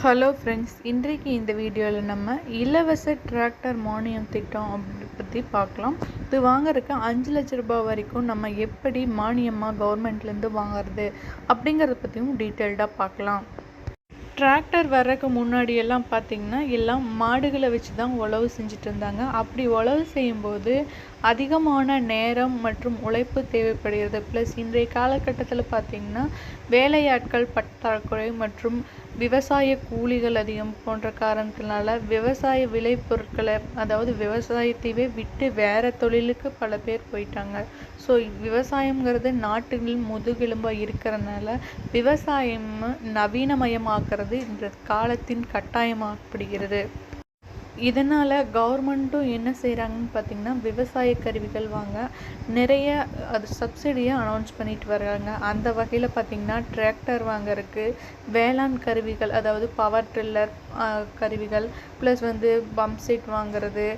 Hello friends, இன்றைக்கு இந்த வீடியோவில் நம்ம இலவச டிராக்டர் மானியம் திட்டம் பற்றி பார்க்கலாம். இது வாங்குறதுக்கு 5 லட்ச ரூபாய் வரைக்கும் நம்ம எப்படி மானியமாக கவர்மெண்ட்லேருந்து வாங்குறது அப்படிங்கிறத பற்றியும் டீட்டெயில்டாக பார்க்கலாம். டிராக்டர் வர்றதுக்கு முன்னாடியெல்லாம் பார்த்திங்கன்னா எல்லாம் மாடுகளை வச்சு தான் உழவு செஞ்சுட்டு இருந்தாங்க. அப்படி உழவு செய்யும்போது அதிகமான நேரம் மற்றும் உழைப்பு தேவைப்படுகிறது. ப்ளஸ் இன்றைய காலகட்டத்தில் பார்த்திங்கன்னா வேலையாட்கள் பற்றாக்குறை மற்றும் விவசாய கூலிகள் அதிகம் போன்ற காரணத்தினால விவசாய விளைபொருட்களை, அதாவது விவசாயத்தையே விட்டு வேறு தொழிலுக்கு பல பேர் போயிட்டாங்க. ஸோ விவசாயங்கிறது நாட்டில் முதுகெலும்பாக இருக்கிறதுனால விவசாயம் நவீனமயமாக்குறது இந்த காலத்தின் கட்டாயமாகப்படுகிறது. இதனால் கவர்மெண்ட்டும் என்ன செய்கிறாங்கன்னு பார்த்திங்கன்னா விவசாய கருவிகள் வாங்க நிறைய சப்சிடியை அனௌன்ஸ் பண்ணிட்டு வர்றாங்க. அந்த வகையில் பார்த்திங்கன்னா டிராக்டர் வாங்கறதுக்கு வேளாண் கருவிகள், அதாவது பவர் ட்ரில்லர் கருவிகள், ப்ளஸ் பம்ப் செட் வாங்குறது,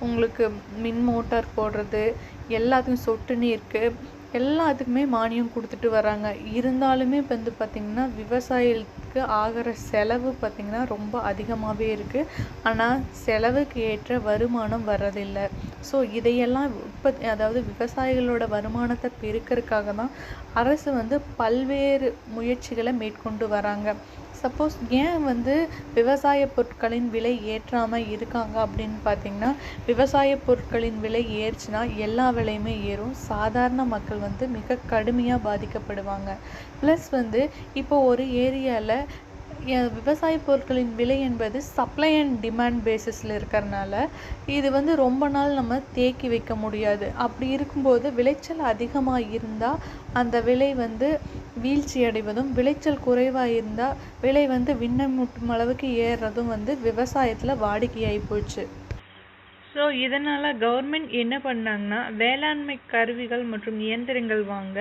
உங்களுக்கு மின் மோட்டார் போடுறது, எல்லாத்துக்கும் சொட்டு நீருக்கு எல்லாத்துக்குமே மானியம் கொடுத்துட்டு வராங்க. இருந்தாலுமே பார்த்திங்கன்னா விவசாயத்துக்கு ஆகிற செலவு பார்த்திங்கன்னா ரொம்ப அதிகமாகவே இருக்குது. ஆனால் செலவுக்கு ஏற்ற வருமானம் வர்றதில்லை. ஸோ இதையெல்லாம் அதாவது விவசாயிகளோட வருமானத்தை பெருக்கிறதுக்காக தான் அரசு பல்வேறு முயற்சிகளை மேற்கொண்டு வராங்க. சப்போஸ் ஏன் விவசாய பொருட்களின் விலை ஏற்றாமல் இருக்காங்க அப்படின்னு பார்த்திங்கன்னா, விவசாய பொருட்களின் விலை ஏறுச்சுன்னா எல்லா விலையுமே ஏறும். சாதாரண மக்கள் மிக கடுமையாக பாதிக்கப்படுவாங்க. ப்ளஸ் இப்போ ஒரு ஏரியாவில் விவசாய பொருட்களின் விலை என்பது சப்ளை அண்ட் டிமாண்ட் பேசிஸில் இருக்கிறனால இது ரொம்ப நாள் நம்ம தேக்கி வைக்க முடியாது. அப்படி இருக்கும்போது விளைச்சல் அதிகமாக இருந்தால் அந்த விலை வீழ்ச்சி அடைவதும், விளைச்சல் குறைவாக இருந்தால் விலை விண்ணமுட்டும் அளவுக்கு ஏறுறதும் விவசாயத்தில் வாடிக்கையாகி போச்சு. ஸோ இதனால் கவர்மெண்ட் என்ன பண்ணாங்கன்னா வேளாண்மை கருவிகள் மற்றும் இயந்திரங்கள் வாங்க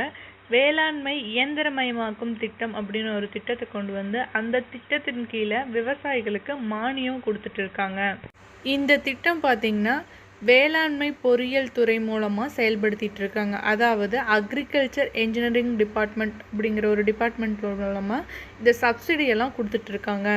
வேளாண்மை இயந்திரமயமாக்கும் திட்டம் அப்படின்னு ஒரு திட்டத்தை கொண்டு அந்த திட்டத்தின் கீழே விவசாயிகளுக்கு மானியம் கொடுத்துட்டு இருக்காங்க. இந்த திட்டம் பார்த்திங்கன்னா வேளாண்மை பொறியியல் துறை மூலமாக செயல்படுத்திட்டு இருக்காங்க. அதாவது அக்ரிகல்ச்சர் என்ஜினியரிங் டிபார்ட்மெண்ட் அப்படிங்கிற ஒரு டிபார்ட்மெண்ட் மூலமாக இந்த சப்சிடியெல்லாம் கொடுத்துட்ருக்காங்க.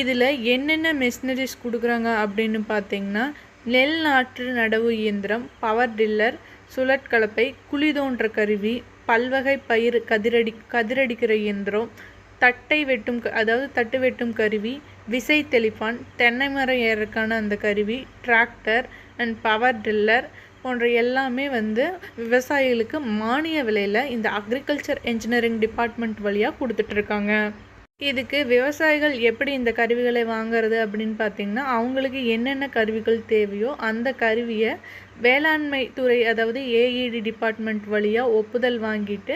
இதில் என்னென்ன மெஷினரிஸ் கொடுக்குறாங்க அப்படின்னு பார்த்திங்கன்னா நெல் நாற்று நடவு இயந்திரம், பவர் டில்லர், சுழற்கலப்பை, குழி தோன்ற கருவி, பல்வகை பயிர் கதிரடிக்கிற இயந்திரம், தட்டு வெட்டும் கருவி, விசை தெளிப்பான், தென்னை மரம் ஏறக்கான அந்த கருவி, டிராக்டர் அண்ட் பவர் டில்லர் போன்ற எல்லாமே விவசாயிகளுக்கு மானிய விலையில் இந்த அக்ரிகல்ச்சர் என்ஜினியரிங் டிபார்ட்மெண்ட் வழியாக கொடுத்துட்ருக்காங்க. இதுக்கு விவசாயிகள் எப்படி இந்த கருவிகளை வாங்கிறது அப்படின்னு பார்த்திங்கன்னா, அவங்களுக்கு என்னென்ன கருவிகள் தேவையோ அந்த கருவியை வேளாண்மை துறை, அதாவது ஏஇடி டிபார்ட்மெண்ட் வழியாக ஒப்புதல் வாங்கிட்டு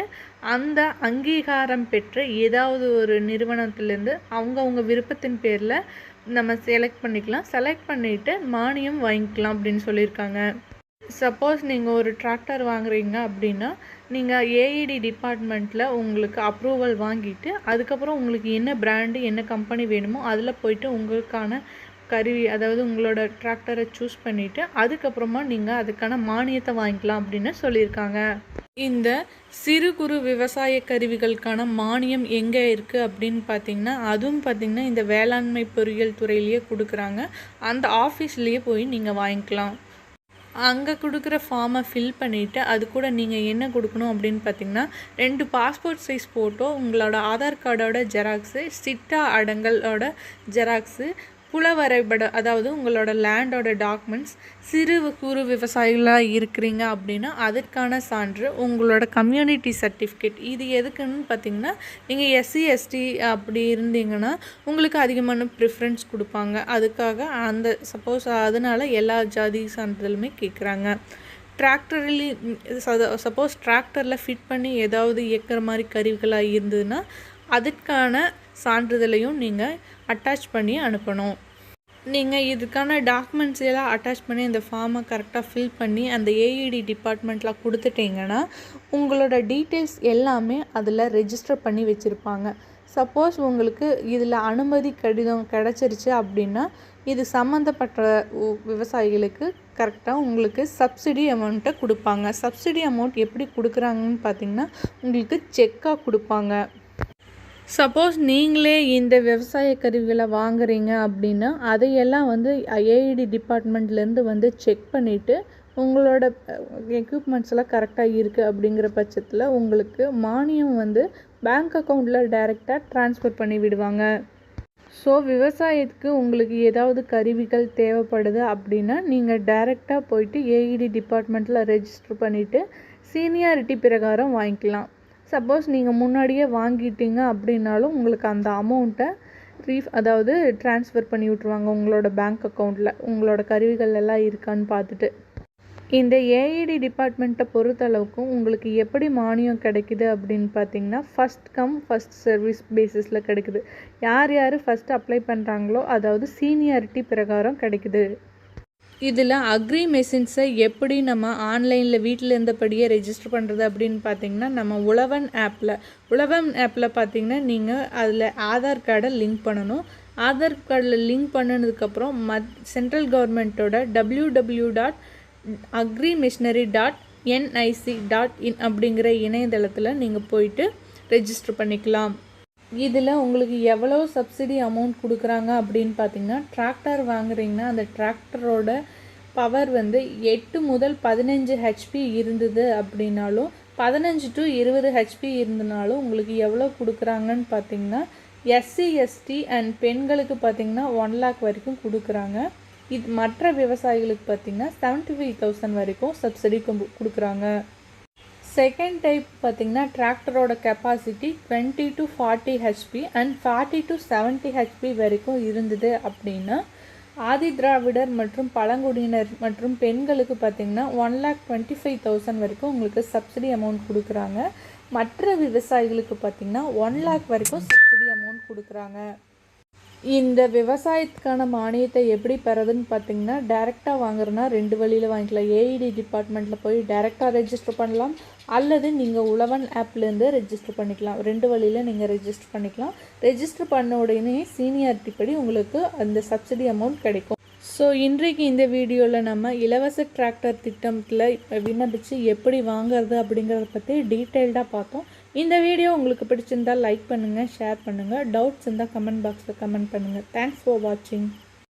அந்த அங்கீகாரம் பெற்ற ஏதாவது ஒரு நிறுவனத்திலேருந்து அவங்க விருப்பத்தின் பேரில் நம்ம செலக்ட் பண்ணிக்கலாம். செலக்ட் பண்ணிவிட்டு மானியம் வாங்கிக்கலாம் அப்படின்னு சொல்லியிருக்காங்க. சப்போஸ் நீங்கள் ஒரு டிராக்டர் வாங்குறீங்க அப்படின்னா நீங்கள் ஏஇடி டிபார்ட்மெண்ட்டில் உங்களுக்கு அப்ரூவல் வாங்கிட்டு அதுக்கப்புறம் உங்களுக்கு என்ன பிராண்டு, என்ன கம்பெனி வேணுமோ அதில் போய்ட்டு உங்களுக்கான கருவி, அதாவது உங்களோட டிராக்டரை சூஸ் பண்ணிவிட்டு அதுக்கப்புறமா நீங்கள் அதுக்கான மானியத்தை வாங்கிக்கலாம் அப்படின்னு சொல்லியிருக்காங்க. இந்த சிறு குறு விவசாய கருவிகளுக்கான மானியம் எங்கே இருக்குது அப்படின்னு பார்த்திங்கன்னா, அதுவும் பார்த்திங்கன்னா இந்த வேளாண்மை பொறியியல் துறையிலேயே கொடுக்குறாங்க. அந்த ஆஃபீஸ்லேயே போய் நீங்கள் வாங்கிக்கலாம். அங்கே கொடுக்குற ஃபார்மை ஃபில் பண்ணிவிட்டு அது கூட நீங்கள் என்ன கொடுக்கணும் அப்படின்னு பார்த்திங்கன்னா 2 பாஸ்போர்ட் சைஸ் ஃபோட்டோ, உங்களோட ஆதார் கார்டோட ஜெராக்ஸு, சிட்டா அடங்கலோட ஜெராக்ஸு, புல வரைபடம், அதாவது உங்களோட லேண்டோட டாக்குமெண்ட்ஸ், சிறு குறு விவசாயிகளாக இருக்கிறீங்க அப்படின்னா அதற்கான சான்று, உங்களோட கம்யூனிட்டி சர்டிஃபிகேட். இது எதுக்குன்னு பார்த்திங்கன்னா நீங்கள் எஸ்சி எஸ்டி அப்படி இருந்தீங்கன்னா உங்களுக்கு அதிகமான ப்ரிஃபரன்ஸ் கொடுப்பாங்க. அதுக்காக சப்போஸ் அதனால் எல்லா ஜாதி சான்றிதழுமே கேட்குறாங்க. சப்போஸ் டிராக்டரில் ஃபிட் பண்ணி ஏதாவது இயக்கிற மாதிரி கருவிகளாக இருந்ததுன்னா அதுக்கான சான்றிதழையும் நீங்கள் அட்டாச் பண்ணி அனுப்பணும். நீங்கள் இதுக்கான டாக்குமெண்ட்ஸ் எல்லாம் அட்டாச் பண்ணி அந்த ஃபார்மை கரெக்டாக ஃபில் பண்ணி அந்த ஏஇடி டிபார்ட்மெண்ட்டில் கொடுத்துட்டிங்கன்னா உங்களோட டீட்டெயில்ஸ் எல்லாமே அதில் ரெஜிஸ்டர் பண்ணி வச்சுருப்பாங்க. சப்போஸ் உங்களுக்கு இதில் அனுமதி கடிதம் கிடச்சிருச்சு அப்படின்னா இது சம்மந்தப்பட்ட விவசாயிகளுக்கு கரெக்டாக உங்களுக்கு சப்சிடி அமௌண்ட்டை கொடுப்பாங்க. சப்சிடி அமௌண்ட் எப்படி கொடுக்குறாங்கன்னு பார்த்திங்கன்னா உங்களுக்கு செக்காக கொடுப்பாங்க. சப்போஸ் நீங்களே இந்த விவசாய கருவிகளை வாங்குறீங்க அப்படின்னா அதையெல்லாம் வந்து ஏஇடி டிபார்ட்மெண்ட்லேருந்து வந்து செக் பண்ணிவிட்டு உங்களோட எக்யூப்மெண்ட்ஸ் எல்லாம் கரெக்டாக இருக்குது அப்படிங்கிற பட்சத்தில் உங்களுக்கு மானியம் வந்து பேங்க் அக்கௌண்ட்டில் டைரெக்டாக ட்ரான்ஸ்ஃபர் பண்ணி விடுவாங்க. ஸோ விவசாயத்துக்கு உங்களுக்கு ஏதாவது கருவிகள் தேவைப்படுது அப்படின்னா நீங்கள் டைரெக்டாக போயிட்டு ஏஇடி டிபார்ட்மெண்ட்டில் ரெஜிஸ்டர் பண்ணிவிட்டு சீனியாரிட்டி பிரகாரம் வாங்கிக்கலாம். சப்போஸ் நீங்கள் முன்னாடியே வாங்கிட்டீங்க அப்படின்னாலும் உங்களுக்கு அந்த அமௌண்ட்டை அதாவது ட்ரான்ஸ்ஃபர் பண்ணி விட்ருவாங்க உங்களோட பேங்க் அக்கௌண்ட்டில் உங்களோட கருவிகள் எல்லாம் இருக்கான்னு பார்த்துட்டு. இந்த ஏஇடி டிபார்ட்மெண்ட்டை பொறுத்தளவுக்கும் உங்களுக்கு எப்படி மானியம் கிடைக்குது அப்படின்னு பார்த்தீங்கன்னா ஃபஸ்ட் கம் ஃபஸ்ட் சர்வீஸ் பேசிஸில் கிடைக்குது. யார் யார் ஃபஸ்ட்டு அப்ளை பண்ணுறாங்களோ அதாவது சீனியாரிட்டி பிரகாரம் கிடைக்குது. இதில் அக்ரி மெஷின்ஸை எப்படி நம்ம ஆன்லைனில் வீட்டில் இருந்தபடியே ரெஜிஸ்டர் பண்ணுறது அப்படின்னு பார்த்தீங்கன்னா நம்ம உழவன் ஆப்பில் பார்த்தீங்கன்னா நீங்கள் அதில் ஆதார் கார்டை லிங்க் பண்ணணும். ஆதார் கார்டில் லிங்க் பண்ணினதுக்கப்புறம் சென்ட்ரல் கவர்மெண்ட்டோட www.agrimachinery.nic.in அப்படிங்கிற இணையதளத்தில் நீங்கள் போயிட்டு ரெஜிஸ்டர் பண்ணிக்கலாம். இதில் உங்களுக்கு எவ்வளோ சப்சிடி அமௌண்ட் கொடுக்குறாங்க அப்படின்னு பார்த்தீங்கன்னா டிராக்டர் வாங்குறீங்கன்னா அந்த டிராக்டரோட பவர் வந்து 8 முதல் 15 ஹெச்பி இருந்தது அப்படின்னாலும் 15 to 20 ஹெச்பி இருந்தனாலும் உங்களுக்கு எவ்வளோ கொடுக்குறாங்கன்னு பார்த்தீங்கன்னா எஸ்சி எஸ்டி அண்ட் பெண்களுக்கு பார்த்தீங்கன்னா 1 lakh வரைக்கும் கொடுக்குறாங்க. இது மற்ற விவசாயிகளுக்கு பார்த்தீங்கன்னா 75,000 வரைக்கும் சப்சிடி கொடுக்குறாங்க. செகண்ட் டைப் பார்த்திங்கன்னா டிராக்டரோட capacity 20 to 40 HP and 40 to 70 HP வரைக்கும் இருந்தது அப்படின்னா ஆதி திராவிடர் மற்றும் பழங்குடியினர் மற்றும் பெண்களுக்கு பார்த்திங்கன்னா 1,25,000 வரைக்கும் உங்களுக்கு சப்சிடி அமௌண்ட் கொடுக்குறாங்க. மற்ற விவசாயிகளுக்கு பார்த்திங்கன்னா 1 lakh வரைக்கும் சப்சிடி அமௌண்ட் கொடுக்குறாங்க. இந்த விவசாயத்துக்கான மானியத்தை எப்படி பெறதுன்னு பார்த்தீங்கன்னா டைரெக்டாக வாங்குறதுனா 2 வழியில் வாங்கிக்கலாம். ஏஇடி டிபார்ட்மெண்ட்டில் போய் டைரெக்டாக ரெஜிஸ்டர் பண்ணலாம் அல்லது நீங்கள் உழவன் ஆப்லேருந்து ரெஜிஸ்டர் பண்ணிக்கலாம். 2 வழியில் நீங்கள் ரெஜிஸ்டர் பண்ணிக்கலாம். ரெஜிஸ்டர் பண்ண உடனே சீனியாரிட்டி படி உங்களுக்கு அந்த சப்சிடி அமௌண்ட் கிடைக்கும். ஸோ இன்றைக்கு இந்த வீடியோவில் நம்ம இலவச டிராக்டர் திட்டத்தில் விண்ணப்பித்து எப்படி வாங்குறது அப்படிங்கிறத பற்றி டீட்டெயில்டாக பார்த்தோம். இந்த வீடியோ உங்களுக்கு பிடிச்சிருந்தால் லைக் பண்ணுங்கள், ஷேர் பண்ணுங்கள். டவுட்ஸ் இருந்தால் கமெண்ட் பாக்ஸில் கமெண்ட் பண்ணுங்கள். தேங்க்ஸ் ஃபார் வாட்சிங்.